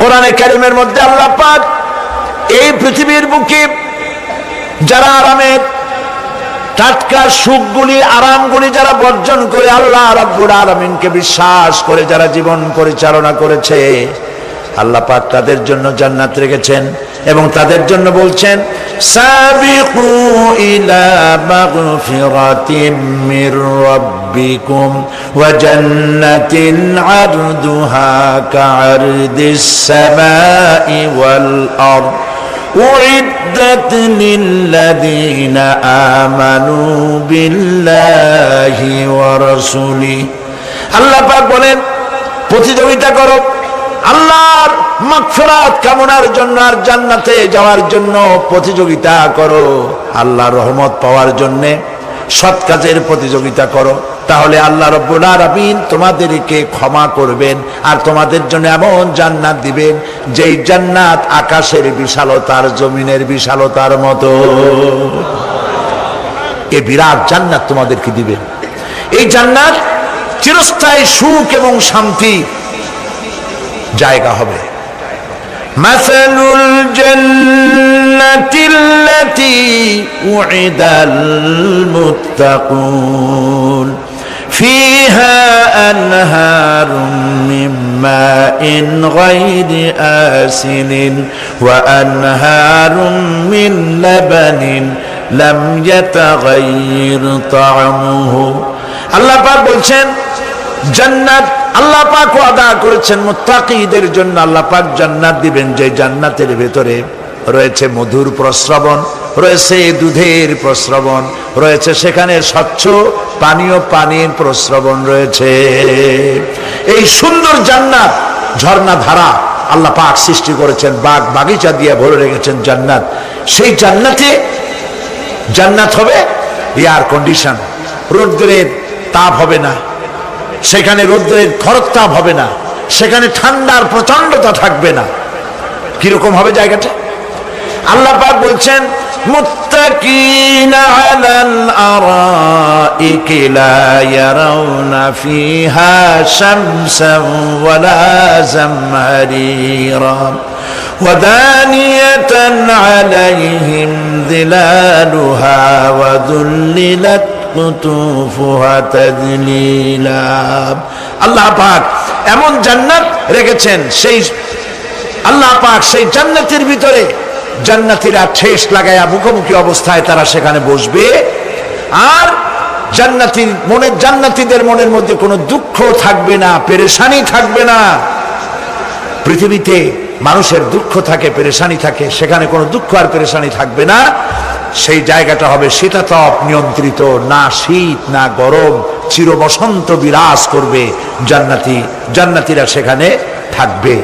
কোরআনে কারীমের মধ্যে আল্লাহ পাক এই পৃথিবীর বুকে যারা আরামের টাটকা সুখগুলি আরামগুলি যারা বর্জন করে আল্লাহ রাব্বুল আলামিনকে বিশ্বাস করে যারা জীবন পরিচালনা করেছে, আল্লাহ পাক তাদের জন্য জান্নাত রেখেছেন এবং তাদের জন্য বলছেন সাবিকু ইলা মাগফিরাতিম মির রাব্বিকুম ওয়া জান্নাতিন আরদুহা কাআরদিস সামাই ওয়াল আরদ উইদ্দাত লিল্লাযীনা আমানু বিল্লাহি ওয়া রাসূলিহি। আল্লাহ পাক বলেন প্রতিযোগিতা করো আল্লাহর মাগফিরাত কামনার জন্য আর জান্নাতে যাওয়ার জন্য প্রতিযোগিতা করো, আল্লাহর রহমত পাওয়ার জন্য সৎ কাজের প্রতিযোগিতা করো, তাহলে আল্লাহ রাব্বুল আলামিন তোমাদেরকে ক্ষমা করবেন আর তোমাদের জন্য এমন জান্নাত দিবেন যেই জান্নাত আকাশের বিশালতার জমিনের বিশালতার মতো। এই বিরাট জান্নাত তোমাদেরকে দিবেন। এই জান্নাত চিরস্থায়ী সুখ এবং শান্তি জায়গা হবে। মাসালুল জান্নাতিল্লাতী উইদাল মুত্তাকুন ফিহা আনহারুম মিন মাইন গায়রি আসিনিন ওয়া আনহারুম মিন লাবানিন লাম ইয়াতাগায়্যার তা'আমুহু। আল্লাহ পাক বলছেন জান্নাত আল্লাহ পাক ওয়াদা করেছেন মুত্তাকীদের জন্য। আল্লাহ পাক জান্নাত দিবেন যে জান্নাতের ভেতরে রয়েছে মধুর প্রস্রবণ, রয়েছে দুধের প্রস্রবণ, রয়েছে সেখানে স্বচ্ছ পানির প্রস্রবণ রয়েছে। এই সুন্দর জান্নাত ঝর্ণা ধারা আল্লাহ পাক সৃষ্টি করেছেন, বাগ বাগিচা দিয়ে ভরে রেখেছেন জান্নাত। সেই জান্নাত হবে এয়ার কন্ডিশন, রৌদ্রের তাপ হবে না সেখানে, রৌদ্রের খরতাপ হবে না সেখানে, ঠান্ডার প্রচন্ডতা থাকবে না। কিরকম হবে জায়গাটা? আল্লাহ পাক বলছেন মুত্তাকিনা আলাল আরাইকি লা ইয়ারাউনা ফিহা শামসান ওয়ালা জামহারিরা ওয়া দানিয়াতান আলাইহিম যিলালুহা ওয়া যুল্লিলাত কুতুফুহা তাযলিলা। আল্লাহ পাক এমন জান্নাত রেখেছেন, সেই আল্লাহ পাক সেই জান্নাতের ভিতরে জান্নাতীরা ঠেস লাগায়া মুখোমুখি অবস্থায় তারা সেখানে বসবে, আর জান্নাতীদের মনের মধ্যে কোনো দুঃখ থাকবে না, পেরেশানি থাকবে না। পৃথিবীতে মানুষের দুঃখ থাকে, পেরেশানি থাকে, সেখানে কোনো দুঃখ আর পেরেশানি থাকবে না। সেই জায়গাটা হবে শীতাতপ নিয়ন্ত্রিত, না শীত না গরম, চির বসন্ত বিরাজ করবে। জান্নাতীরা সেখানে থাকবে।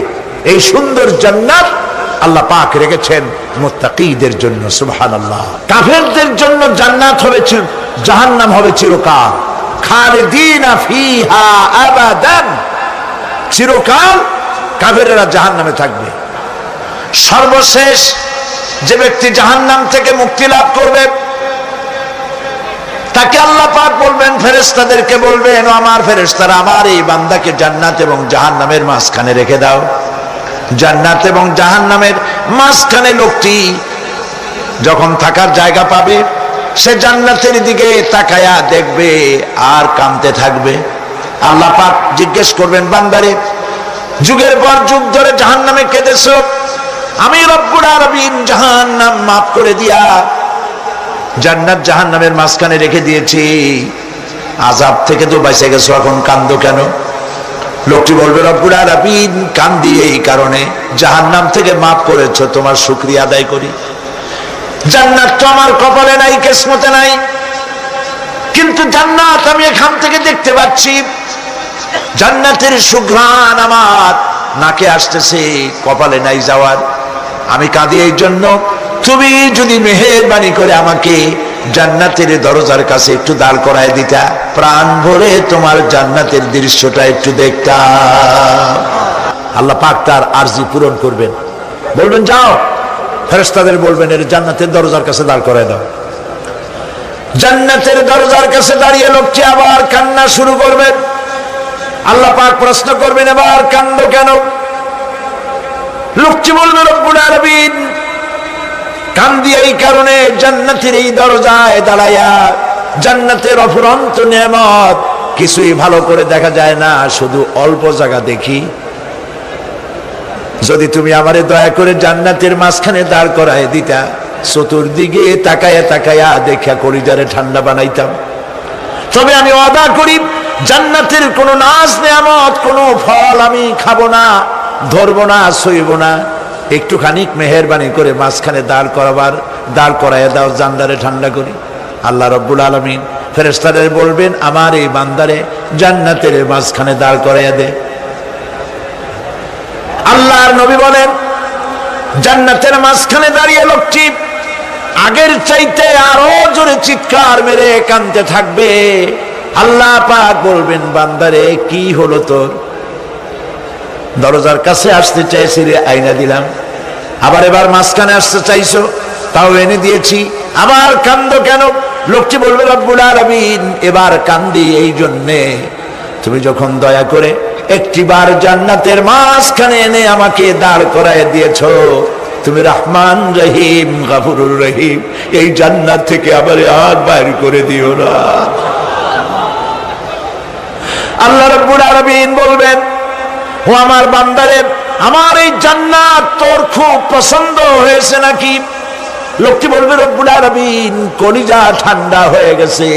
এই সুন্দর জান্নাত আল্লাহ পাক রেখেছেন মুত্তাকীদের জন্য। সুবহানাল্লাহ। কাফেরদের জন্য জান্নাত হবে, জাহান্নাম হবে চিরকাল। খালিদিনা ফিহা আবাদান, চিরকাল কাফেরেরা জাহান্নামে থাকবে। সর্বশেষ যে ব্যক্তি জাহান্নাম থেকে মুক্তি লাভ করবে তাকে আল্লাহ পাক বলবেন, ফেরেশতাদেরকে বলবেন, আমার ফেরেশতারা আমার এই বান্দাকে জান্নাত এবং জাহান্নামের মাঝখানে রেখে দাও। জান্নাত এবং জাহান্নামের মাঝখানে লোকটি যখন থাকার জায়গা পাবে সে জান্নাতের দিকে তাকায়া দেখবে আর কাঁদতে থাকবে। আল্লাহ পাক জিজ্ঞেস করবেন, বান্দারে যুগের পর যুগ ধরে জাহান্নামে কেঁদেছো, আমি রব্বুল আলামিন জাহান্নাম মাফ করে দিয়া জান্নাত জাহান্নামের মাঝখানে রেখে দিয়েছি, আযাব থেকে তো বেঁচে গেছো, এখন কান্দো কেন? লোকটি বলবে, রব্বুল আলামিন কান্দি এই কারণে, জাহান্নাম থেকে মাফ করেছো, তোমার শুকরিয়া আদায় করি। জান্নাত তো আমার কপালে নাই, কিসমতে নাই, কিন্তু জান্নাত আমি এখান থেকে দেখতে পাচ্ছি। জান্নাতের সুঘ্রাণ আমার নাকে আসতেছে, কপালে নাই যাওয়ার। আমি কাঁদি এই জন্য, তুমি যদি মেহেরবানি করে আমাকে জান্নাতের দরজার কাছে একটু দাঁড় করায় দিতা, প্রাণ ভরে তোমার জান্নাতের দৃশ্যটা একটু দেখতাম। আল্লাহ পাক তার আরজি পূরণ করবেন, বলবেন যাও, ফেরেশতাদের বলবেন এর জান্নাতের দরজার কাছে দাঁড় করায় দাও। জান্নাতের দরজার কাছে দাঁড়িয়ে লোকটি আবার কান্না শুরু করবেন। আল্লাহ পাক প্রশ্ন করবেন, এবার কান্দো কেন? লোকটি বলবে রব্বুল আলামিন কান্দি এই কারণে জান্নাতের এই দরজায় দাঁড়ায়া, জান্নাতের অফুরন্ত নেয়ামত কিছুই ভালো করে দেখা যায় না, শুধু অল্প জায়গা দেখি। যদি তুমি আমারে দয়া করে জান্নাতের মাঝখানে দাঁড় করায় দিতা, চতুর্দিকে তাকায়া তাকায়া দেখা কলিজারে ঠান্ডা বানাইতাম। তবে আমি ওয়াদা করি জান্নাতের কোন নাজ নেয়ামত, কোন ফল আমি খাবো না, ধরবো না, সইব না। একটুখানি মেহেরবানি করে মাঝখানে দাঁড় করাইয়া দাও, জান্নারে ঠান্ডা করি। আল্লাহ রাব্বুল আলামিন ফেরেশতাদের বলবেন আমার এই বান্দারে জান্নাতের মাঝখানে দাঁড় করাইয়া দে। আল্লাহর নবী বলেন জান্নাতের মাঝখানে দাঁড়িয়ে লোকটি আগের চাইতে আরো জোরে চিৎকার মেরে কাঁদতে থাকবে। আল্লাহ পাক বলবেন বান্দারে কি হলো তোর? দরজার কাছে আসতে চাইছি রে, আইনা দিলাম। আবার এবার মাঝখানে আসতে চাইছো, তাও এনে দিয়েছি। আবার কান্দো কেন? লোকটি বলবে রব্বুল আলামিন এবার কান্দি এই জন্যে তুমি যখন দয়া করে একটিবার জান্নাতের মাঝখানে এনে আমাকে দাঁড় করায় দিয়েছো, তুমি রহমান রহিম গফুরুর রহিম, এই জান্নাত থেকে আবার আর বাইর করে দিও না। আল্লাহ রাব্বুল আলামিন বলবেন ও আমার বান্দারে, আমার এই জান্নাত তোর খুব পছন্দ হয়েছে নাকি? লোকটি বলবে রব্বুল আলামিন কলিজা ঠান্ডা হয়ে গেছে,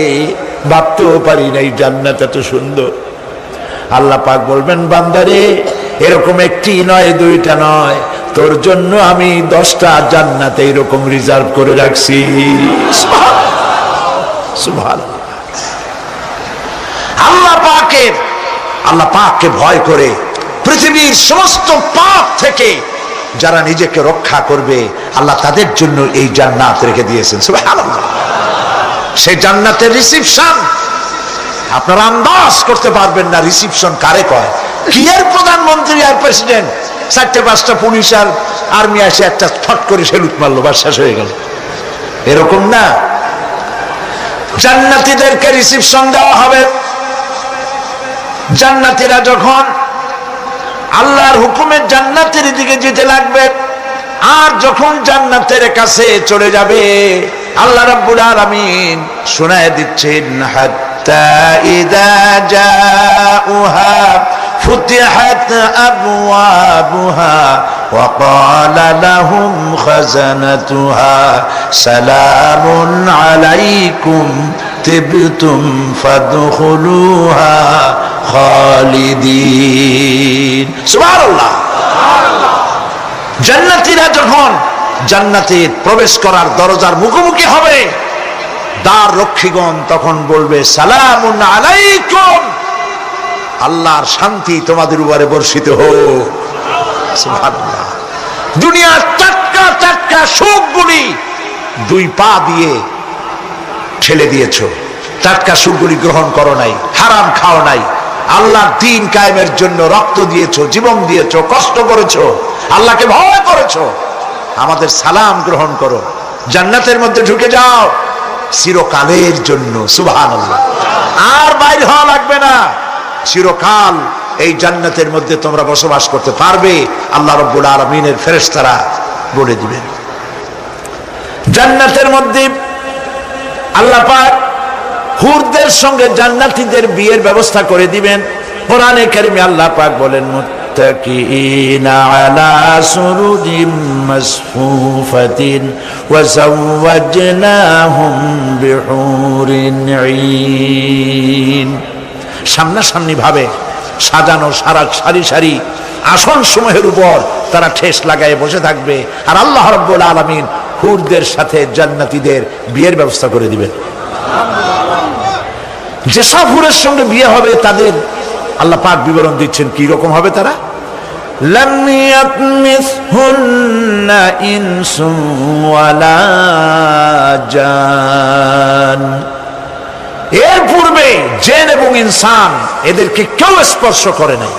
ভাবতেও পারি নাই জান্নাত এত সুন্দর। আল্লাহ পাক বলবেন বান্দারে এরকম একটি নয়, দুইটা নয়, তোর জন্য আমি 10টা জান্নাত এইরকম রিজার্ভ করে রাখছি। সুবহানাল্লাহ। আল্লাহ পাককে ভয় করে পৃথিবীর সমস্ত পাপ থেকে যারা নিজেকে রক্ষা করবে আল্লাহ তাদের জন্য এই জান্নাত রেখে দিয়েছেন। সুবহানাল্লাহ। সেই জান্নাতের রিসিপশন আপনারা আন্দাজ করতে পারবেন না রিসিপশন কারে কয়। কি এর প্রধানমন্ত্রী আর প্রেসিডেন্ট, 4-5টা পুলিশ আর আর্মি আসে একটা ফট করে সেলুট মারলো, বাস শেষ হয়ে গেল, এরকম না। জান্নাতীদেরকে রিসিপশন দেওয়া হবে। জান্নাতীরা যখন আল্লাহর হুকুমে জান্নাতের দিকে যেতে লাগবে, আর যখন জান্নাতের কাছে চলে যাবে আল্লাহ রাব্বুল আলামিন শোনায় দিচ্ছেন হাত্তা ইযা জাউহা ফুতিহাত আবওয়াবুহা ওয়া ক্বালা লাহুম খাজানাতুহা সালামুন আলাইকুম তিবতুম ফাদখুলুহা খালিদিন। সুবহানাল্লাহ। জান্নাতীরা যখন জান্নাতে প্রবেশ করার দরজার মুখোমুখি হবে, দ্বার রক্ষীগণ তখন বলবে সালামুন আলাইকুম, আল্লাহর শান্তি তোমাদের উপরে বর্ষিত হোক। সুবহানাল্লাহ। দুনিয়ার টাটকা টাটকা সুখগুলি 2 পা দিয়ে ঠেলে দিয়েছো, টাটকা সুখগুলি গ্রহণ করো নাই, হারাম খাও নাই, আল্লাহর দ্বীন কায়েমের জন্য রক্ত দিয়েছো, জীবন দিয়েছো, কষ্ট করেছো, আল্লাহকে ভয় করেছো। আমাদের সালাম গ্রহণ করো, জান্নাতের মধ্যে ঢুকে যাও চিরকালের জন্য। সুবহানাল্লাহ। আর বাইরে হওয়া লাগবে না, চিরকাল এই জান্নাতের মধ্যে তোমরা বসবাস করতে পারবে। আল্লাহ রাব্বুল আলামিনের ফেরেশতারা বলে দিবেন। জান্নাতের মধ্যে আল্লাহ পাক হুরদের সঙ্গে জান্নাতীদের বিয়ের ব্যবস্থা করে দিবেন। কোরআনে কারিমে আল্লাহ পাক বলেন মুত্তাকিনা আলা সুরুজিম মাসফুফাতিন ওয়া যাওয়াজনাহুম বিহুরিন ঈন। সামনাসামনি ভাবে সাজানো সারি সারি আসন সমূহের উপর তারা ঠেস লাগায় বসে থাকবে, আর আল্লাহ রাব্বুল আলামিন হুরদের সাথে জান্নাতীদের বিয়ের ব্যবস্থা করে দিবেন। যেসব হুরের সঙ্গে বিয়ে হবে তাদের আল্লাহ পাক বিবরণ দিচ্ছেন কি রকম হবে তারা। লাম ইয়াতমিসহুন্না ইনসুন ওয়ালা জান, এর পূর্বে জিন এবং ইনসান এদেরকে কেউ স্পর্শ করে নাই।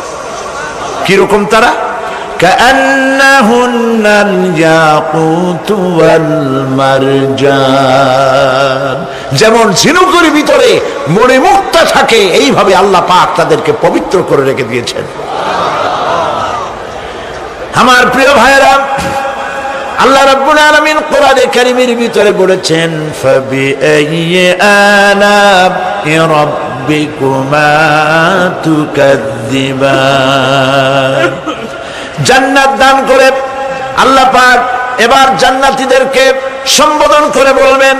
কি রকম তারা? কান্নাহুন্নাল ইয়াকুতু ওয়াল মারজান, যেমন ঝিনুকের ভিতরে মণিমুক্তা থাকে এইভাবে আল্লাহ পাক তাদেরকে পবিত্র করে রেখে দিয়েছেন। আমার প্রিয় ভাইরা, আল্লাহ রাব্বুল আলামিন কোরআনে কারীমের ভিতরে বলেছেন, ফাবিআইয়ি আলা'i রাব্বিকুমা তুকাযযিবান। জান্নাত দান করে আল্লাহ পাক এবার জান্নাতীদেরকে সম্বোধন করে বলবেন,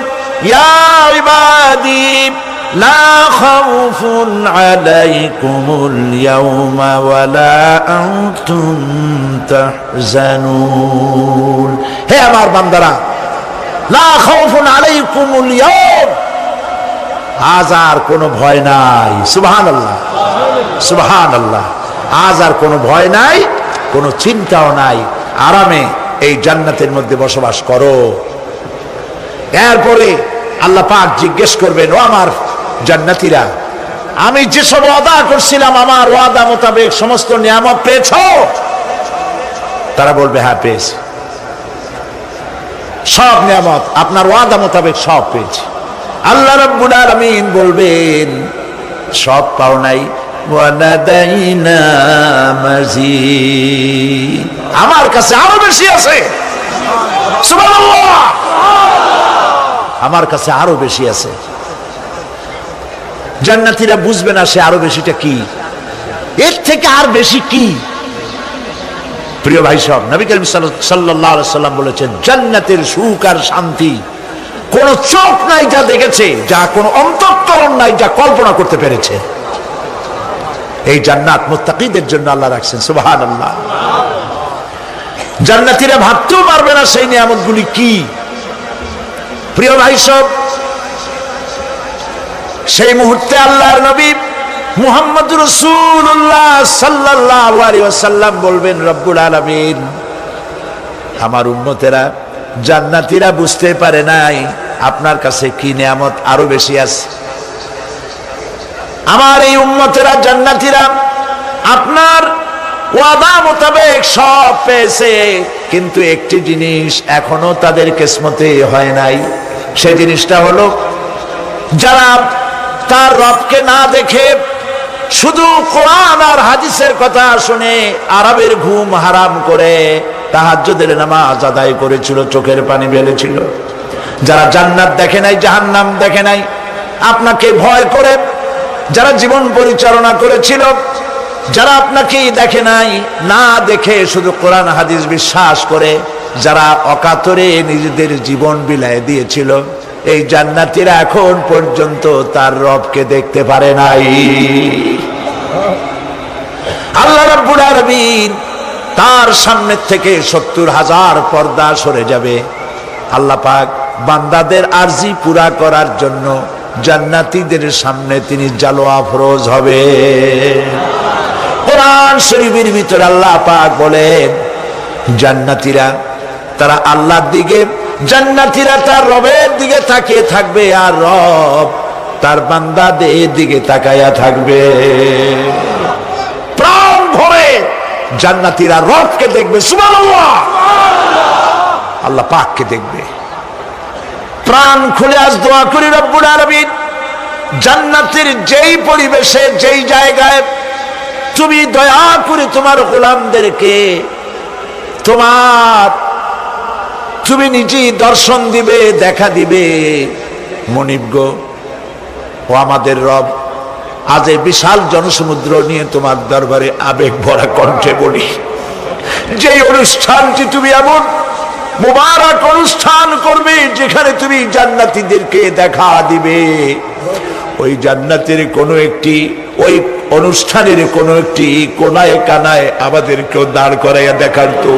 ইয়া ইবাদি লা খাউফুন আলাইকুমুল ইয়াওমা ওয়ালা আনতুম তাহজানুন। হে আমার বান্দারা, লা খাউফুন আলাইকুমুল ইয়াওম, আজ আর কোনো ভয় নাই। সুবহানাল্লাহ, সুবহানাল্লাহ। আজ আর কোনো ভয় নাই, কোনো চিন্তাও নাই, আরামে এই জান্নাতের মধ্যে বসবাস করো। এরপরে আল্লাহ পাক জিজ্ঞেস করবেন, ও আমার জান্নাতীরা, আমি যেসব ওয়াদা করছিলাম আমার ওয়াদা মোতাবেক সমস্ত নিয়ামত পেয়েছো? তারা বলবে, হ্যাঁ পেয়েছি, সব নিয়ামত আপনার ওয়াদা মোতাবেক সব পেয়েছি। আল্লাহ রাব্বুল আলামিন বলবেন, সব পাও নাই, ওয়ালাদাইনা মাজিদ, আমার কাছে আরো বেশি আছে। সুবহানাল্লাহ, আমার কাছে আরো বেশি আছে। জান্নাতীরা বুঝবে না সে আরো বেশিটা কি, এর থেকে আর বেশি কি। প্রিয় ভাই সব, নবী করিম সাল্লাল্লাহু আলাইহি সাল্লাম বলেছেন, জান্নাতের সুখ আর শান্তি কোন চোখ নাই যা দেখেছে, যা কোন অন্তঃকরণ নাই যা কল্পনা করতে পেরেছে। এই জান্নাত মুত্তাকিদের জন্য আল্লাহ রাখছেন। সুবহানাল্লাহ। জান্নাতীরা ভাবতেও পারবে না সেই নিয়ামতগুলি কি। প্রিয় ভাই সব, সেই মুহূর্তে আল্লাহর নবী মুহাম্মদুর রাসূলুল্লাহ সাল্লাল্লাহু আলাইহি ওয়াসাল্লাম বলবেন, রব্বুল আলামিন, আমার উম্মতেরা জান্নাতীরা বুঝতে পারে নাই আপনার কাছে কি নিয়ামত আরো বেশি আছে। আমার এই উম্মতেরা জান্নাতীরা আপনার ওয়াদা মোতাবেক সব পেয়েছে, কিন্তু একটি জিনিস এখনো তাদের কিসমতে হয় নাই। সেই জিনিসটা হলো, যারা তার রবকে না দেখে শুধু কোরআন আর হাদিসের কথা শুনে আরবের ঘুম হারাম করে তাহাজ্জুদের নামাজ আদায় করেছিল, চোখের পানি ফেলেছিল, যারা জান্নাত দেখে নাই, জাহান্নাম দেখে নাই, আপনাকে ভয় করে যারা জীবন পরিচালনা করেছিল, যারা আপনাকে দেখে নাই, না দেখে শুধু কোরআন হাদিস বিশ্বাস করে যারা অকাতরে নিজেদের জীবন বিলায় দিয়েছিল, এই জান্নাতীরা এখন পর্যন্ত তার রবকে দেখতে পারে নাই। আল্লাহ রাব্বুল আলামিন তার সামনে থেকে ৭০,০০০ পর্দা সরে যাবে। আল্লাহ পাক বান্দাদের আরজি পুরা করার জন্য জান্নাতীদের সামনে তিনি জালোয়া ফরোজ হবে। কোরআন শরীফের ভিতরে আল্লাহ পাক বলেন, জান্নাতীরা তারা আল্লাহর দিকে, জান্নাতীরা তার রবের দিকে তাকিয়ে থাকবে, আর রব তার বান্দাদের দিকে তাকায়া থাকবে। প্রাণ ভরে জান্নাতীরা রবকে দেখবে। সুবহানাল্লাহ, আল্লাহ পাককে দেখবে। প্রাণ খুলে আজ দোয়া করি, রব্বুল আলামিন, জান্নাতের যেই পরিবেশে, যেই জায়গায় তুমি দয়া করে তোমার গোলামদেরকে তুমি নিজেই দর্শন দিবে, দেখা দিবে। মনিব গো, ও আমাদের রব, আজ এই বিশাল জনসমুদ্র নিয়ে তোমার দরবারে আবেগ ভরা কণ্ঠে বলি, যে অনুষ্ঠানটি তুমি এমন মুবারক অনুষ্ঠান করবে যেখানে তুমি জান্নাতীদেরকে দেখা দিবে, ওই জান্নাতের কোনো একটি, ওই অনুষ্ঠানের কোনো একটি কোনায় কানায় আমাদেরকেও দাঁড় করাইয়া দেখার তো।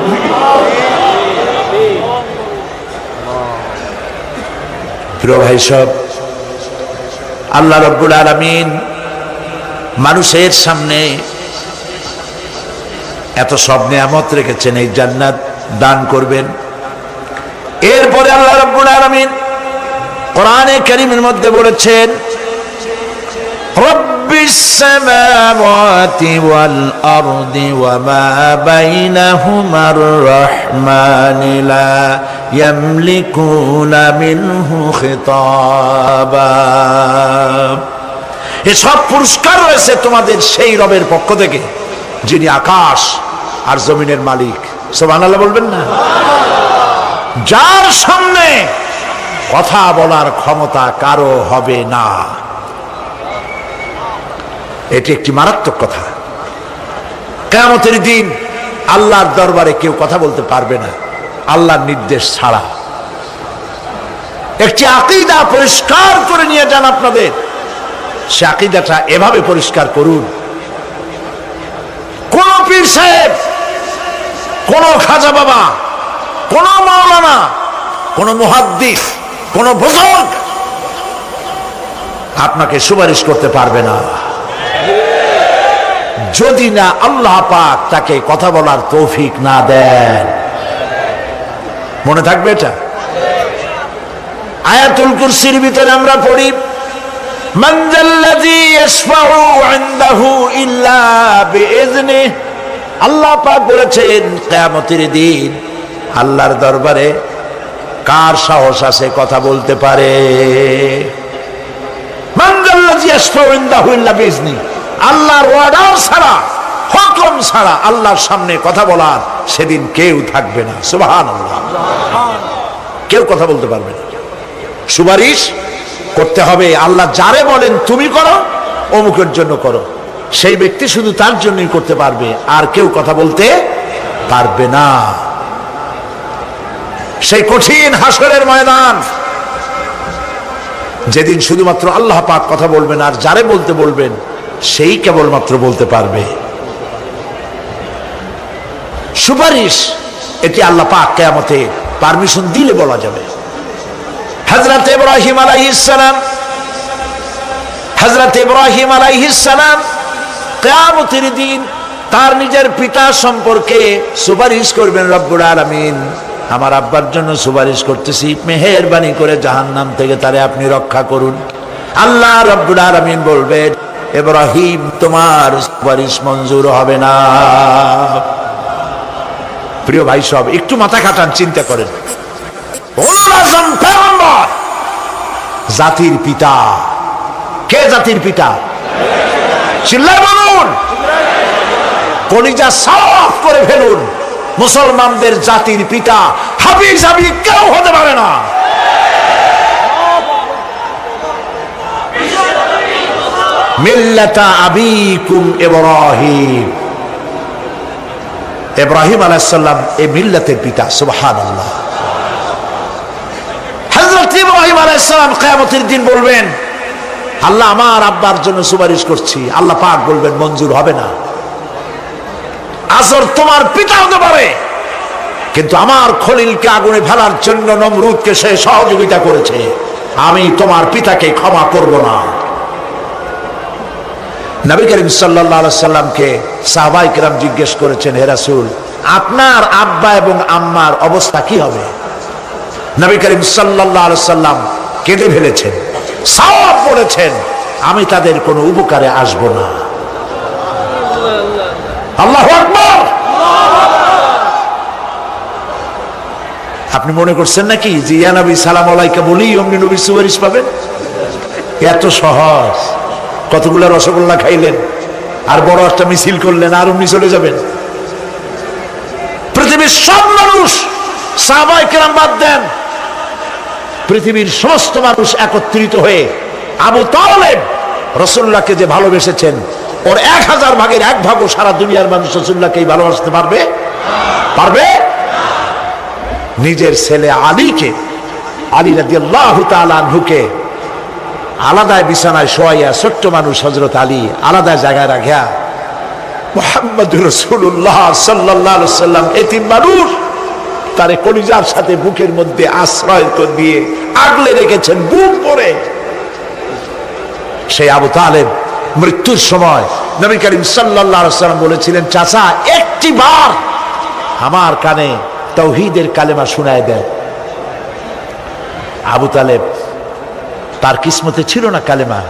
প্রিয় ভাই সব, আল্লাহ রাব্বুল আলামিন মানুষের সামনে এত সব নিয়ামত রেখেছেন, এই জান্নাত দান করবেন। এরপরে আল্লাহ রাব্বুল আলামিন কোরআনে কারীমের মধ্যে বলেছেন, রব্বিস সামাওয়াতি ওয়াল আরদি ওয়া মা বাইনাহুমার রাহমানি লা ইয়ামলিকুনা মিনহু খিতাবা। এসব পুরস্কার রয়েছে তোমাদের সেই রবের পক্ষ থেকে যিনি আকাশ আর জমিনের মালিক। সুবহানাল্লাহ বলবেন না? যার সামনে কথা বলার ক্ষমতা কারো হবে না, এটি একটি মারাত্মক কথা। কিয়ামতের দিন আল্লাহর দরবারে কেউ কথা বলতে পারবে না আল্লাহর নির্দেশ ছাড়া। একটি আকীদা পরিষ্কার করে নিয়ে যান আপনাদের, সে আকীদাটা এভাবে পরিষ্কার করুন, কোন পীর সাহেব, কোন খাজা বাবা, কোন মাওলানা, কোন মুহাদ্দিস, কোন বুজুর্গ আপনাকে সুপারিশ করতে পারবে না যদি না আল্লাহ পাক তাকে কথা বলার তৌফিক না দেন। মনে থাকবে এটা। আয়াতুল কুরসির ভিতরে আমরা পড়ি, মান যাল্লাযী ইয়াশফাউ ইনদাহু ইল্লা বিইজনিহি। আল্লাহ পাক বলেছেন কিয়ামতের দিন আল্লাহর দরবারে কার সাহস আছে কথা বলতে পারে? মান যাল্লাযী ইয়াশফাউ ইনদাহু ইল্লা বিইজনিহি। আল্লাহর অর্ডার ছাড়া, হুকুম ছাড়া আল্লাহর সামনে কথা বলার সেদিন কেউ থাকবে না। সুবহানাল্লাহ। কেউ কথা বলতে পারবে না। সুপারিশ করতে হবে আল্লাহ যারে বলেন তুমি করো, অমুকের জন্য করো, সেই ব্যক্তি শুধু তার জন্যই করতে পারবে, আর কেউ কথা বলতে পারবে না। সেই কঠিন হাসরের ময়দান, যেদিন শুধুমাত্র আল্লাহ পাক কথা বলবেন, আর যারে বলতে বলবেন সেই কেবলমাত্র বলতে পারবে। সুপারিশ এটি আল্লাহ পাক কিয়ামতে পারমিশন দিলে বলা যাবে। হযরত ইব্রাহিম আলাইহিস সালাম কিয়ামতের দিন তার নিজের পিতা সম্পর্কে সুপারিশ করবেন, রব্বুল আলামিন আমার আব্বার জন্য সুপারিশ করতেছি, মেহেরবানি করে জাহান্নাম থেকে তারে আপনি রক্ষা করুন। আল্লাহ রব্বুল আলামিন বলবেন, ইব্রাহিম তোমার সুপারিশ মঞ্জুর হবে না। প্রিয় ভাই সব একটু মাথা খাটান, চিন্তা করেন। জাতির পিতা কে? জাতির পিতা চিল্লায় বলুন, কলিজা সাফ করে ফেলুন। মুসলমানদের জাতির পিতা হাফিজ আবি কেউ হতে পারে না। মিল্লাতা আবিকুম ইব্রাহিম। ইব্রাহিম আলাইহিস সালাম এই মিল্লাতের পিতা। সুবহানাল্লাহ। হযরত ইব্রাহিম আলাইহিস সালাম কিয়ামতের দিন বলবেন, আল্লাহ আমার আব্বার জন্য সুপারিশ করছি। আল্লাহ পাক বলবেন মঞ্জুর হবে না। আজর তোমার পিতা হতে পারে, কিন্তু আমার খলিলকে আগুনে ফেলার জন্য নমরুদকে সে সহযোগিতা করেছে, আমি তোমার পিতাকে ক্ষমা করব না। নবী করিম সাল্লাল্লাহু আলাইহি সাল্লামকে সাহাবায়ে কেরাম জিজ্ঞেস করেছেন, হে রাসূল আপনার আব্বা এবং আম্মার অবস্থা কি হবে? নবী করিম সাল্লাল্লাহু আলাইহি সাল্লাম কেঁদে ফেলেছেন, সওয়াব বলেছেন, আমি তাদের কোনো উপকারে আসব না। আল্লাহু আকবার। আপনি মনে করছেন নাকি যে ইয়া নবী সালাম আলাইকা বলি অমনি নবী সুপারিশ পাবেন? এত সহজ। কতগুলো রসগোল্লা খাইলেন আর বড় একটা মিছিল করলেন আর অমনি চলে যাবেন? পৃথিবীর সব মানুষ, সাহাবায়ে কেরাম বাদ দেন, পৃথিবীর সমস্ত মানুষ একত্রিত হয়ে আবু তালেব রাসূলুল্লাহকে যে ভালোবেসেছেন, ওর 1000 ভাগের 1 ভাগও সারা দুনিয়ার মানুষ রাসূলুল্লাহকেই ভালোবাসতে পারবে? পারবে? নিজের ছেলে আলীকে, আলী রাদিয়াল্লাহু তাআলা আনহুকে আলাদা বিছানায় শোয়াইয়া, ছোট্ট মানুষ হযরত আলী আলাদা জায়গায় রাখিয়া মুহাম্মদুর রাসূলুল্লাহ সাল্লাল্লাহু আলাইহি ওয়াসাল্লাম এতিম মানুষ, তারে কলিজার সাথে বুকের মধ্যে আশ্রয় দিয়ে আগলে রেখেছেন বুক ভরে। সেই আবু তালেব মৃত্যুর সময় নবী করিম সাল্লাল্লাহু আলাইহি ওয়াসাল্লাম বলেছিলেন, চাচা একটি বার আমার কানে তাওহীদের কালেমা শোনায় দেন। আবু তালেব তার কিসমতে ছিল না কালেমা।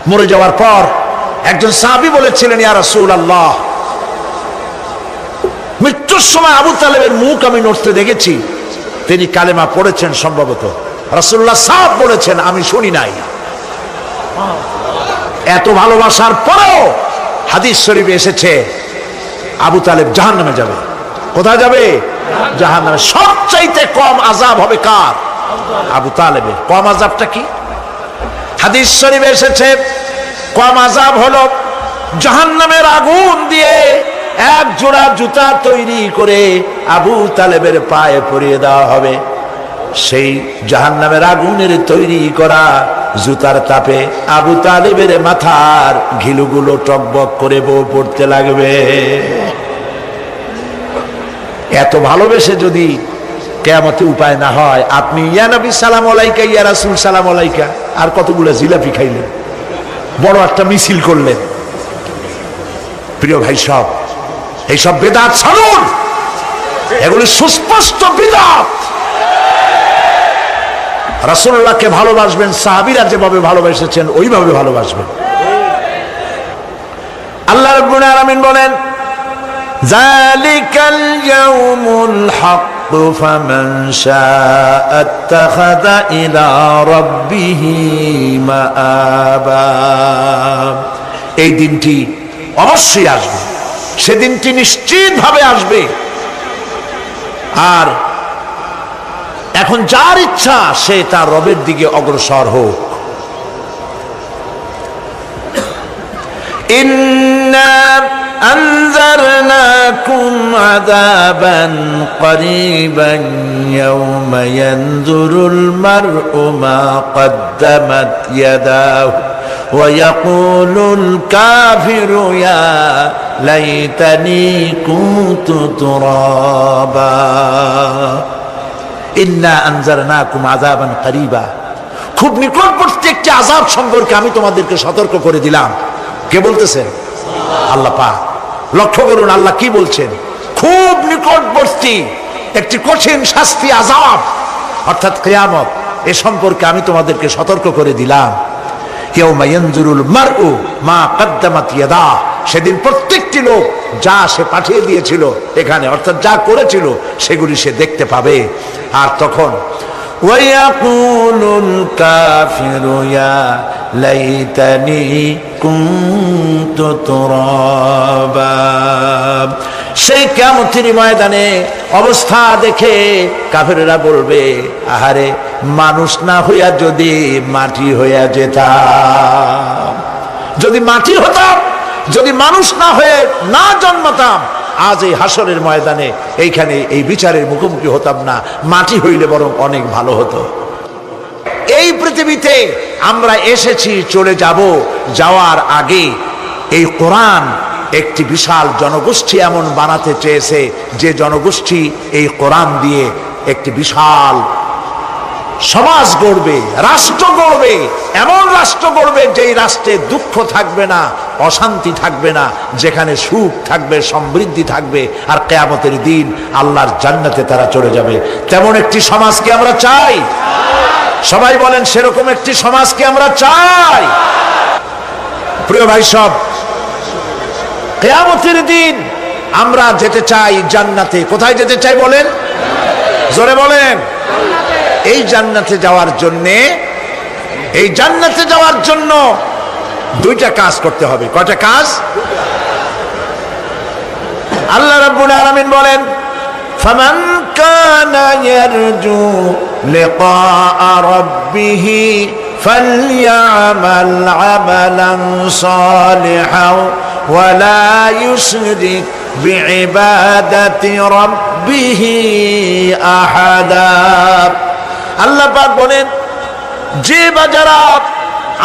মরে যাওয়ার পর একজন সাহাবী বলেছিলেন, ইয়া রাসূলুল্লাহ মৃত্যুর সময় আবু তালেবের মুখ আমি নড়তে দেখেছি, তিনি কালেমা পড়েছেন সম্ভবত। রাসূলুল্লাহ সাফ বলেছেন আমি শুনি নাই। এত ভালোবাসার পরেও হাদিস শরীফে এসেছে আবু তালেব জাহান্নামে যাবে। কোথায় যাবে? জাহান্নামে। সবচাইতে কম আযাব হবে কার? আবু তালেবের। কম আযাবটা কি? হাদিস শরীফে এসেছে কম আযাব হলো জাহান্নামের আগুন দিয়ে এক জোড়া জুতা তৈরি করে আবু তালেবের পায়ে পরিয়ে দেওয়া হবে। সেই জাহান্নামের আগুনের তৈরি করা জুতার তাপে আবু তালেবের মাথার ঘিলুগুলো টকবক করে বউ পড়তে লাগবে। এত ভালোবেসে যদি কিয়ামতে উপায় না হয়, আপনি ইয়া নবী সালাম আলাইকা, ইয়া রাসূল সালাম আলাইকা আর কতগুলো জিলাপি খাইলেন, বড় একটা মিছিল করলেন। প্রিয় ভাই সব, এইসব বিদআত ছাড়ুন, এগুলি সুস্পষ্ট বিদআত। রাসূলুল্লাহকে ভালোবাসবেন, সাহাবীরা যেভাবে ভালোবেসেছেন ওইভাবে ভালোবাসবেন। আল্লাহ রাব্বুল আলামিন বলেন, যালিকাল ইয়াউমুল হক ফামান শাআ আত্তাখাযা ইলা রাব্বিহি মাআবা। এই দিনটি অবশ্যই আসবে, সেদিনটি নিশ্চিতভাবে আসবে। আর এখন যার ইচ্ছা সে তার রবের দিকে অগ্রসর হোক। ইন্না আনজারনাকুম আযাবান করিবান ইয়াওমা ইয়ানজুরুল মার'উ মা কদ্দামাত ইয়াদাহু ওয়া ইয়াকুলুল কাফিরু ইয়া লাইতানি কুনতু তুরাবা। ইন্না আনজারনাকুম আযাবান করিবা, খুব নিকটবর্তী একটি আযাব সম্পর্কে আমি তোমাদেরকে সতর্ক করে দিলাম। কে বলতেছেন? আল্লাহ পাক। লক্ষ্য করুন আল্লাহ কি বলছেন, খুব নিকটবর্তী একটি কঠিন শাস্তি আযাব অর্থাৎ কিয়ামত, এ সম্পর্কে আমি তোমাদেরকে সতর্ক করে দিলাম। ইয়াউমা ইয়ানজুরুল মার'উ মা কদ্দামাত ইয়াদাহ, সেদিন প্রত্যেকটি লোক যা সে পাঠিয়ে দিয়েছিল এখানে, অর্থাৎ যা করেছিল সেগুলি সে দেখতে পাবে। আর তখন ওয়ায়াকুলুল কাফিরু ইয়া লাইতানি কুনতু তুরাবা। সেই কিয়ামতের ময়দানে অবস্থা দেখে কাফেররা বলবে, আহারে মানুষ না হইয়া যদি মাটি হইয়া যেতাম, যদি মাটি হতাম, যদি মানুষ না হয়ে না জন্মতাম, আজ এই হাসরের ময়দানে এইখানে এই বিচারের মুখোমুখি হতাম না, মাটি হইলে বরং অনেক ভালো হতো। এই পৃথিবীতে আমরা এসেছি, চলে যাব, যাওয়ার আগে এই কোরআন একটি বিশাল জনগোষ্ঠী এমন বানাতে চেয়েছে যে জনগোষ্ঠী এই কোরআন দিয়ে একটি বিশাল সমাজ গড়বে, রাষ্ট্র গড়বে, এমন রাষ্ট্র গড়বে যেই রাষ্ট্রে দুঃখ থাকবে না, অশান্তি থাকবে না, যেখানে সুখ থাকবে, সমৃদ্ধি থাকবে, আর কিয়ামতের দিন আল্লাহর জান্নাতে তারা চলে যাবে। তেমন একটি সমাজকে আমরা চাই। সবাই বলেন সেরকম একটি সমাজকে আমরা চাই। প্রিয় ভাই সব, কিয়ামতের দিন আমরা যেতে চাই জান্নাতে। কোথায় যেতে চাই বলেন? জোরে বলেন। এই জান্নাতে যাওয়ার জন্যে, এই জান্নাতে যাওয়ার জন্য দুইটা কাজ করতে হবে। কয়টা কাজ? আল্লাহ রাব্বুল আলামিন বলেন, ফামান কানা ইয়ারজু লিকাআ রাব্বিহি ফালইআমাল আমালান সালিহান ওয়া লা ইউশরিক বিইবাদাতি রাব্বিহি আহাদা। আল্লাহ পাক বলেন, যে বা যারা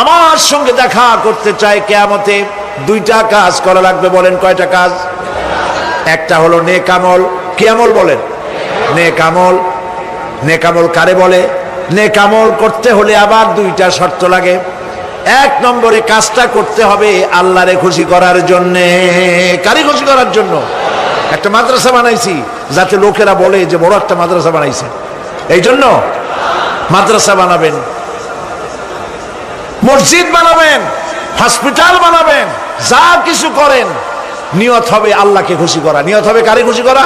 আমার সঙ্গে দেখা করতে চায় কিয়ামতে, দুইটা কাজ করা লাগবে। বলেন কয়টা কাজ? একটা হলো নেক আমল। কি আমল বলেন? নেক আমল। নেক আমল কারে বলে? নেক আমল করতে হলে আবার দুইটা শর্ত লাগে। এক নম্বরে কাজটা করতে হবে আল্লাহরে খুশি করার জন্যে। কারে খুশি করার জন্য? একটা মাদ্রাসা বানাইছি যাতে লোকেরা বলে যে বড় একটা মাদ্রাসা বানাইছে, এই জন্য মাদ্রাসা বানাবেন, মসজিদ বানাবেন, হসপিটাল বানাবেন, যা কিছু করেন নিয়ত হবে আল্লাহকে খুশি করা। নিয়ত হবে কারে খুশি করা?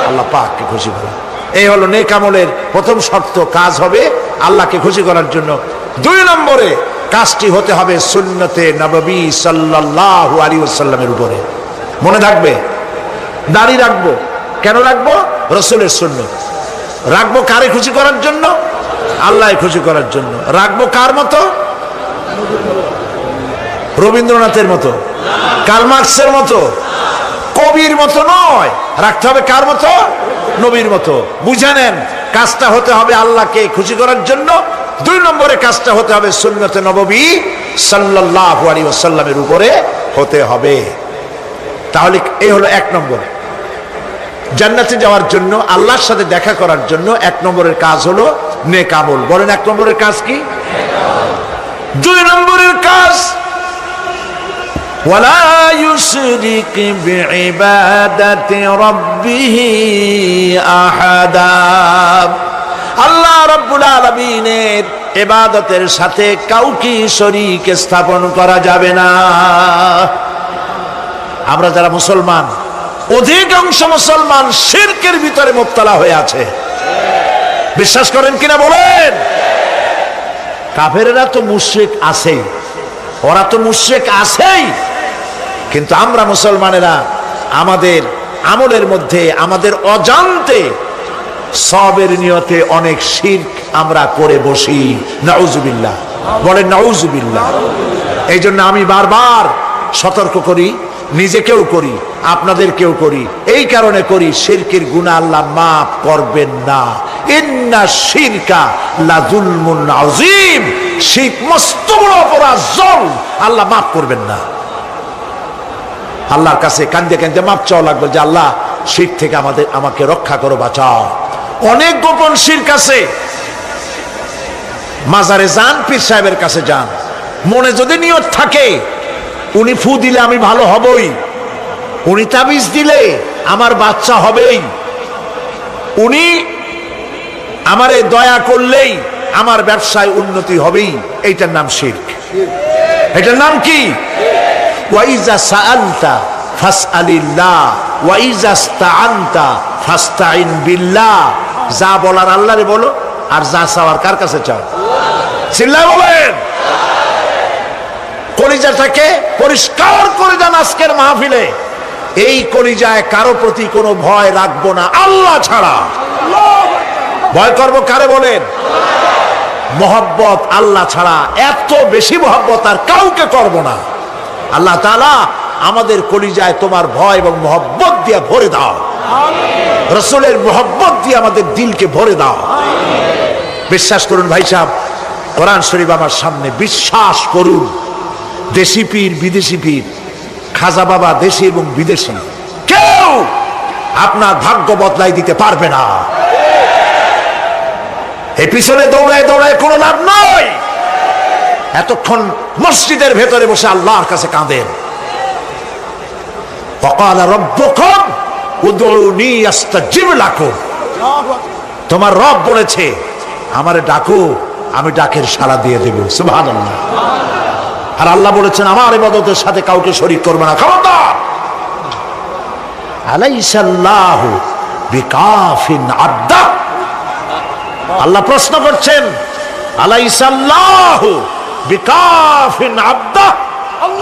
আল্লাহ পাককে খুশি করা। এই হলো নেক আমলের প্রথম শর্ত, কাজ হবে আল্লাহকে খুশি করার জন্য। দুই নম্বরে কাজটি হতে হবে সুন্নতে নববী সাল্লাল্লাহু আলাইহি ওয়াসাল্লামের উপরে। মনে থাকবে, দাড়ি রাখবো, কেন রাখবো? রাসূলের সুন্নাত। রাখবো কারে খুশি করার জন্য? আল্লাহ খুশি করার জন্য। রাখবো কার মতো? রবীন্দ্রনাথের মতো, কার্ল মার্কসের মতো, কবির মতো নয়। রাখতে হবে কার মতো? নবীর মতো। বুঝে নেন, কাজটা হতে হবে আল্লাহকে খুশি করার জন্য। 2 নম্বরে কাজটা হতে হবে সুন্নতে নববী সাল্লাল্লাহু আলাইহি ওয়াসাল্লামের উপরে হতে হবে। তাহলে এই হলো 1 নম্বর। জান্নাতে যাওয়ার জন্য, আল্লাহর সাথে দেখা করার জন্য 1 নম্বরের কাজ হলো নেক আমল। বলেন 1 নম্বরের কাজ কি? 2 নম্বরের কাজ ওয়ালা ইউশরিক বিইবাদাতি রাব্বিহি আহাদা। আল্লাহ রাব্বুল আলামিনের ইবাদতের সাথে কাউকে শরীক স্থাপন করা যাবে না। আমরা যারা মুসলমান, অধিকাংশ মুসলমান শিরকের ভিতরে মুবতালা হয়ে আছে। বিশ্বাস করেন কিনা বলেন? কাফেরেরা তো মুশরিক আছেই, ওরা তো মুশরিক আছেই, কিন্তু আমরা মুসলমানেরা আমাদের আমলের মধ্যে, আমাদের অজান্তে সবের নিয়তে অনেক শিরক আমরা করে বসি। নাউজুবিল্লাহ, বলেন নাউজুবিল্লাহ। এই জন্য আমি বারবার সতর্ক করি, নিজেকেও করি, আপনাদেরকেও করি। এই কারণে করি, শিরকের গুনাহ আল্লাহ মাফ করবেন না। ইন্না শিরকা লাযুলমুন আযীম। শিরক মস্ত বড় অপরাধ, জুলম, আল্লাহ মাফ করবেন না। আল্লাহর কাছে কান্দে কান্দে মাপ চাওয়া লাগবে যে আল্লাহ শিরক থেকে আমাকে রক্ষা করো, বাঁচাও। অনেক গোপন শিরক আছে। মাজারে যান, পীর সাহেবের কাছে যান, মনে যদি নিয়ত থাকে উনি ফু দিলে আমি ভালো হবই, উনি তাবিজ দিলে আমার বাচ্চা হবেই, উনি আমারে দয়া করলেই আমার ব্যবসায় উন্নতি হবেই, এইটার নাম শিরক। এটার নাম কি? ওয়াইজা সাআলতা ফাসআলিল্লাহ ওয়াইজা ইসতাআনতা ফাসতাইন বিল্লাহ। যা বলার আল্লাহরে বলো, আর যা চাওয়ার কার কাছে চাও? চিল্লায় বলেন। কলিজাটাকে পরিষ্কার করে দেন আজকের মাহফিলে। এই কলিজায় কারো প্রতি কোনো ভয় রাখবো না আল্লাহ ছাড়া। ভয় করবো কারে বলেন? মহব্বত আল্লাহ ছাড়া, এত বেশি মহব্বত আর কাউকে করব না। আল্লাহ তাআলা আমাদের কলিজায় তোমার ভয় এবং মহব্বত দিয়ে ভরে দাও। রাসূলের মহব্বত দিয়ে আমাদের দিলকে ভরে দাও। বিশ্বাস করুন ভাই সাহেব, কোরআন শরীফ আমার সামনে, বিশ্বাস করুন। দেশি পীর, বিদেশি পীর, খাজা বাবা দেশি এবং বিদেশি, কেউ আপনার ভাগ্য বদলাই দিতে পারবে না। এই পিছনে দৌড়ায় দৌড়ায় কোনো লাভ নয়। এতক্ষণ মসজিদের ভেতরে বসে আল্লাহর কাছে কাঁদেন। ওয়াকালা রাব্বুকুম উদউনি আস্তাজিব লাকুম। তোমার রব বলেছে আমারে ডাকো, আমি ডাকের সাড়া দিয়ে দেব। সুবহানাল্লাহ। আর আল্লাহ বলেছেন আমার ইবাদতের সাথে কাউকে শরীক করবে না। খবরদার। আলাইসাল্লাহু বিকাফিন আবদা। আল্লাহ প্রশ্ন করছেন, আলাইসাল্লাহু বিকাফিন আবদা,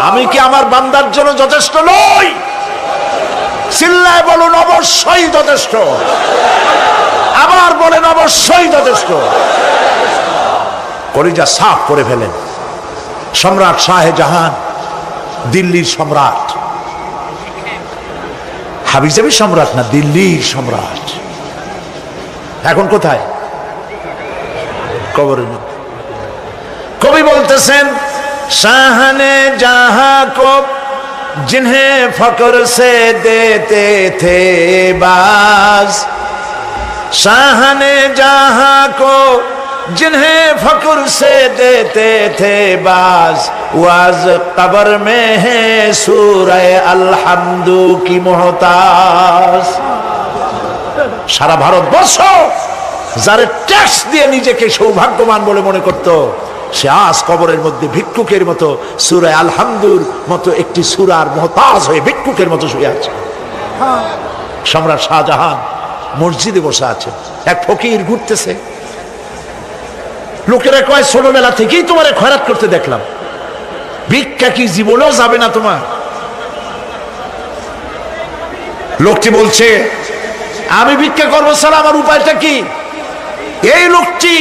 আমি কি আমার বান্দার জন্য যথেষ্ট নই? চিল্লায় বলুন অবশ্যই যথেষ্ট। আবার বলেন অবশ্যই যথেষ্ট। কলিজা সাফ করে ফেলেন। সম্রাট শাহজাহান, দিল্লির সম্রাট, হাবিজাবি সম্রাট না, দিল্লির সম্রাট। এখন কোথায়? কবরের মধ্যে। কবি বলতেছেন, শাহনে জাহাं को जिन्हें फक्र से देते थे बाज, शाहने जहां को जिन्हें फक्र से देते थे बाज, वाज कब्र में है सूरह अलहम्दु की मोहताज। সারা ভারতবর্ষ যারা ট্যাক্স দিয়ে নিজেকে সৌভাগ্যবান বলে মনে করত, সে আজ কবরের মধ্যে ভিক্ষুকের মতো সূরা আলহামদুর মতো একটি সূরার মুহতাজ হয়ে ভিক্ষুকের মতো শুয়ে আছে। সম্রাট শাহজাহান মসজিদে বসে আছে, এক ফকির ঘুরতেছে। লোকেরা কয় ছোটবেলা থেকেই তোমারে খয়রাত করতে দেখলাম, ভিক্ষা কি জীবনেও যাবে না তোমার? লোকটি বলছে, আমি ভিক্ষা করবো ছাড়া আমার উপায়টা কি? এই লোকটি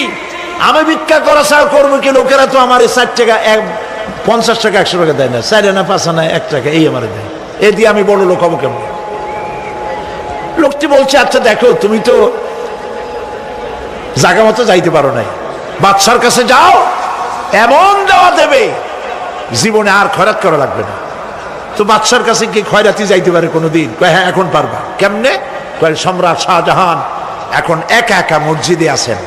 আমি ভিক্ষা করা ছাড়া করবো কি? লোকেরা তো আমার 60 টাকা 50 টাকা 100 টাকা দেয় না, 4 আনা 5 আনা 1 টাকা এই আমার দেয়, এ দিয়ে আমি বড় লোক হবো কেমন? লোকটি বলছে আচ্ছা দেখো তুমি তো জায়গা মতো যাইতে পারো নাই, বাদশার কাছে যাও, এমন দেওয়া দেবে জীবনে আর খয়রাত করা লাগবে না। তো বাদশার কাছে কি খয়রাতি যাইতে পারে কোনোদিন? কয় হ্যাঁ এখন পারবা। কেমনে? কয় সম্রাট শাহজাহান এখন একা একা মসজিদে আছেন।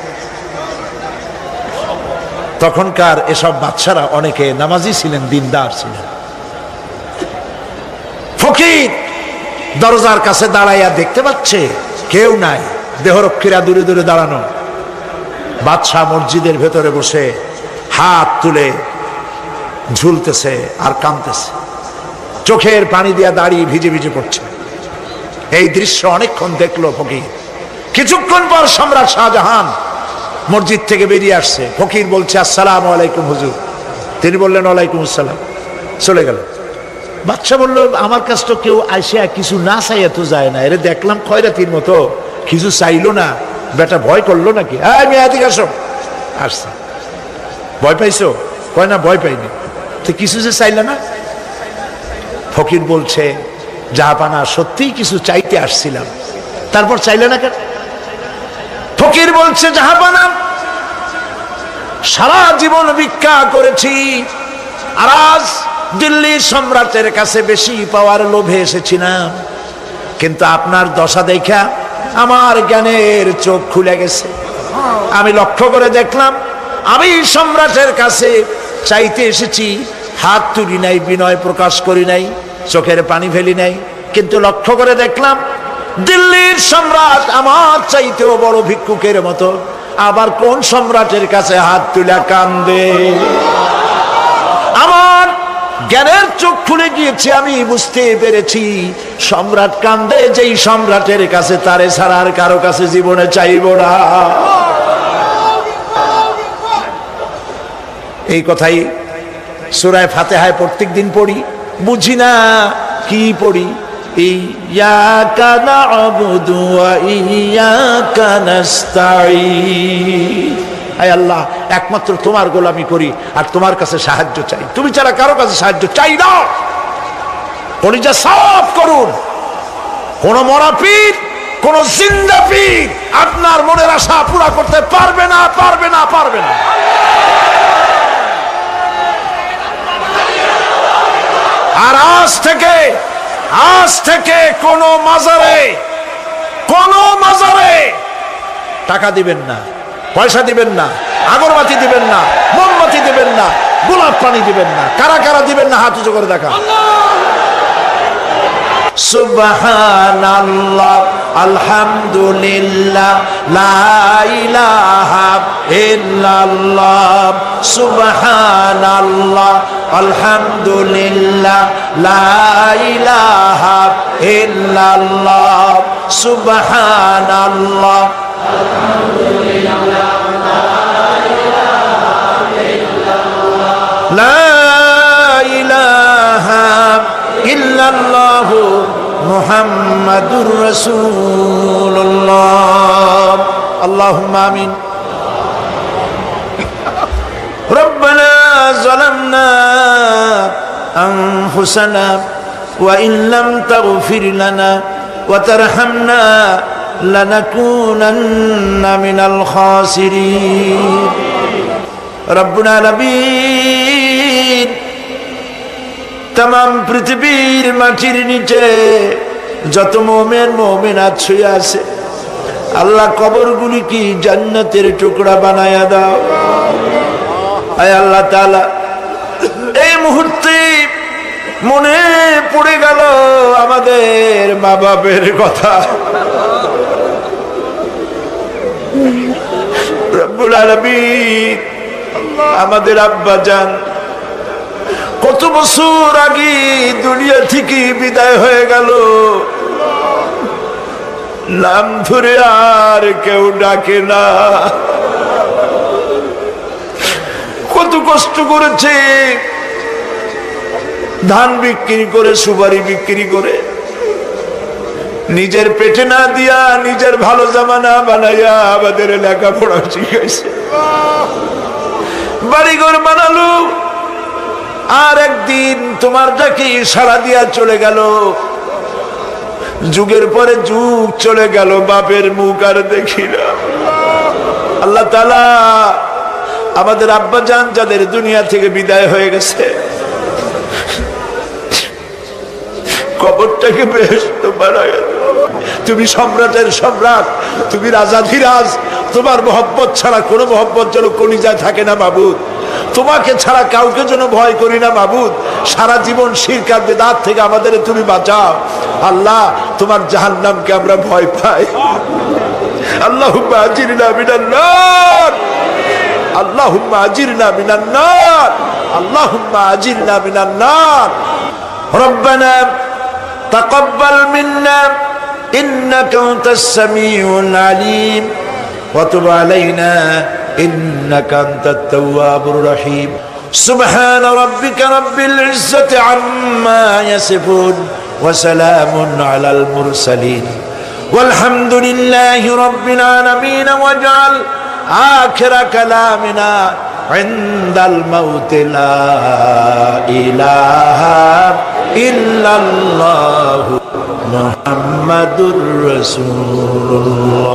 তখনকার এসব বাদশারা অনেকে নামাজি ছিলেন, দিনদার ছিলেন। ফকির দরজার কাছে দাঁড়াইয়া দেখতে পাচ্ছে কেউ নাই, দেহরক্ষীরা দূরে দূরে দাঁড়ানো। বাদশাহ মসজিদের ভেতরে বসে হাত তুলে ঝুলতেছে আর কাঁদতেছে, চোখের পানি দিয়া দাঁড়িয়ে ভিজে ভিজে পড়ছে। এই দৃশ্য অনেকক্ষণ দেখলো ফকির। কিছুক্ষণ পর সম্রাট শাহজাহান মসজিদ থেকে বেরিয়ে আসছে। ফকির বলছে আসসালামু আলাইকুম হুজুর। তিনি বললেন ওয়ালাইকুম আসসালাম, চলে গেল। বাদশাহ বলল আমার কাছে তো কেউ আইসা কিছু না চাইয়া তো যায় না, এরে দেখলাম খয়রাতির মতো কিছু চাইলো না, বেটা ভয় করলো নাকি? আমি এদিকে আসো। আসছে। ভয় পাইছো? কয় না ভয় পাইনি। তো কিছু যে চাইলে না? ফকির বলছে জাহাপানা সত্যিই কিছু চাইতে আসছিলাম। তারপর চাইলে না কেন? ফকির বলছে জাহাপানা সারা জীবন ভিক্ষা করেছি, আর আজ দিল্লির সম্রাটের কাছে বেশি পাওয়ার লোভে এসেছিলাম, কিন্তু আপনার দশা দেখা আমার জ্ঞানের চোখ খুলে গেছে। আমি লক্ষ্য করে দেখলাম আমি সম্রাটের কাছে চাইতে এসেছি, হাত তুলি নাই, বিনয় প্রকাশ করি নাই, চোখের পানি ফেলি নাই, কিন্তু লক্ষ্য করে দেখলাম দিল্লির সম্রাট আমার চাইতেও বড় ভিক্ষুকের মতো। আবার কোন সম্রাটের কাছে হাত তুলে কান্দে? আমার জ্ঞানের চোখ খুলে গিয়েছে, আমি বুঝতে পেরেছি সম্রাট কান্দে যেই সম্রাটের কাছে, তারে ছাড়া আর কারো কাছে জীবনে চাইব না। এই কথাই সূরা ফাতিহায় প্রত্যেক দিন পড়ি, বুঝি না কি পড়ি। ইয়াকা না'বুদু ওয়া ইয়াকা নাস্তাঈন। আয় আল্লাহ, একমাত্র তোমার গোলামি করি আর তোমার কাছে সাহায্য চাই, তুমি ছাড়া কারো কাছে সাহায্য চাই না। কলিজা সাফ করুন। কোন মরা পীর, কোন জিন্দা পীর আপনার মনের আশা পুরা করতে পারবে না, পারবে না, পারবে না। আর আজ থেকে কোন মাজারে টাকা দিবেন না, পয়সা দিবেন না, আগরবাতি দিবেন না, মোমবাতি দিবেন না, গোলাপ পানি দিবেন না। কারা কারা দিবেন না হাত উঁচু করে দেখা। সুবহানাল্লাহ, আলহামদুলিল্লাহ, লা ইলাহা ইল্লাল্লাহ। সুবহানাল্লাহ, আলহামদুলিল্লাহ, লা ইলাহা ইল্লাল্লাহ। সুবহানাল্লাহ, আলহামদুলিল্লাহ, লা ইলাহা ইল্লাল্লাহ, মুহাম্মাদুর রাসূলুল্লাহ। আল্লাহুম্মা আমিন। রব্বানা যালামনা আনফুসানা ওয়া ইন লাম তাগফির লানা ওয়া তারহামনা লানাকুনান্না মিনাল খাসিরিন। রব্বুল আলামিন, তাম পৃথিবীর মাটির নিচে যত মুমিন মুমিনাত শুয়ে আছে, আল্লাহ কবরগুলি কি জান্নাতের টুকরা বানায়া দাও। আয় আল্লাহ তাআলা, এই মুহূর্তে মনে পড়ে গেল আমাদের মা বাপের কথা। রব্বুল আলামিন, আমাদের আব্বা জান কত বছর আগে দুনিয়া থেকে বিদায় হয়ে গেল, নাম ধরে আর কেউ ডাকে না। কত কষ্ট করেছে, ধান বিক্রি করে, সুপারি বিক্রি করে নিজের পেটে না দিয়া নিজের ভালো জামা না বানাইয়া আমাদের লেখাপড়া শিখাইছে, বাড়িঘর বানালো, আর একদিন তোমার ডাকে সাড়া দিয়া চলে গেল। যুগের পরে যুগ চলে গেল, বাপের মুখ আর দেখি না। আল্লাহ তাআলা আমাদের আব্বা জান যাদের দুনিয়া থেকে বিদায় হয়ে গেছে, কবরটাকে বেহেশত বানায়া দাও। তুমি সম্রাটের সম্রাট, তুমি রাজাধিরাজ, তোমার মহব্বত ছাড়া কোনো মহব্বত যেন কলিজায় থাকে না মাবুদ। তোমাকে ছাড়া কাউকে যেন ভয় করি না মাবুদ। সারা জীবন শিরক আর বিদআত থেকে আমাদের তুমি বাঁচাও আল্লাহ। তোমার জাহান্নামকে আমরা ভয় পাই। আল্লাহুম্মা আজিরনা মিনান নার, আল্লাহুম্মা আজিরনা মিনান নার, আল্লাহুম্মা আজিরনা মিনান নার। রব্বানা তাকাব্বাল মিন্না ইন্নাকা আনতাস সামিউল আলিম ওয়া তুব আলাইনা ইন্নাকা আনতাত তাওয়াবুর রহিম। সুবহানা রাব্বিকা রাব্বিল ইজ্জাতি আম্মা ইয়াসিফুন ওয়া সালামুন আলাল মুরসালিন ওয়ালহামদুলিল্লাহি রাব্বিল আলামিন। ওয়াজআল আখিরা কালামিনা ইনদাল মাউত লা ইলাহা ইল্লাল্লাহু মুহাম্মাদুর রাসূলুল্লাহ।